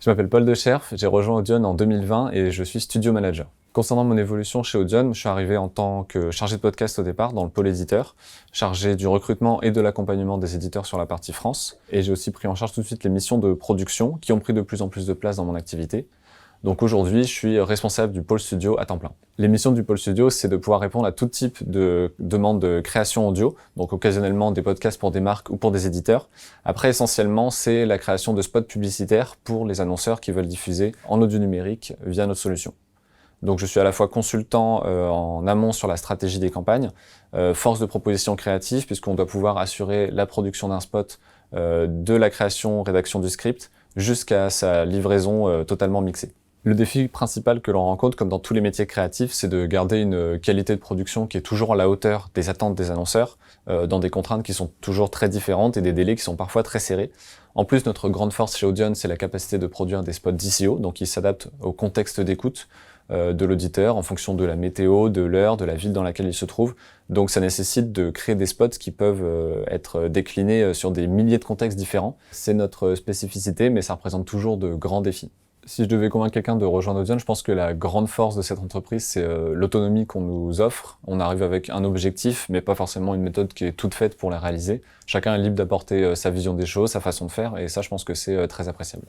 Je m'appelle Paul Decherf, j'ai rejoint Audion en 2020 et je suis studio manager. Concernant mon évolution chez Audion, je suis arrivé en tant que chargé de podcast au départ dans le pôle éditeur, chargé du recrutement et de l'accompagnement des éditeurs sur la partie France. Et j'ai aussi pris en charge tout de suite les missions de production qui ont pris de plus en plus de place dans mon activité. Donc aujourd'hui, je suis responsable du pôle studio à temps plein. Les missions du pôle studio, c'est de pouvoir répondre à tout type de demandes de création audio, donc occasionnellement des podcasts pour des marques ou pour des éditeurs. Après, essentiellement, c'est la création de spots publicitaires pour les annonceurs qui veulent diffuser en audio numérique via notre solution. Donc je suis à la fois consultant en amont sur la stratégie des campagnes, force de proposition créative, puisqu'on doit pouvoir assurer la production d'un spot, de la création, rédaction du script, jusqu'à sa livraison totalement mixée. Le défi principal que l'on rencontre, comme dans tous les métiers créatifs, c'est de garder une qualité de production qui est toujours à la hauteur des attentes des annonceurs, dans des contraintes qui sont toujours très différentes et des délais qui sont parfois très serrés. En plus, notre grande force chez Audion, c'est la capacité de produire des spots DCO, donc qui s'adaptent au contexte d'écoute de l'auditeur en fonction de la météo, de l'heure, de la ville dans laquelle il se trouve. Donc ça nécessite de créer des spots qui peuvent être déclinés sur des milliers de contextes différents. C'est notre spécificité, mais ça représente toujours de grands défis. Si je devais convaincre quelqu'un de rejoindre Audion, je pense que la grande force de cette entreprise, c'est l'autonomie qu'on nous offre. On arrive avec un objectif, mais pas forcément une méthode qui est toute faite pour la réaliser. Chacun est libre d'apporter sa vision des choses, sa façon de faire, et ça, je pense que c'est très appréciable.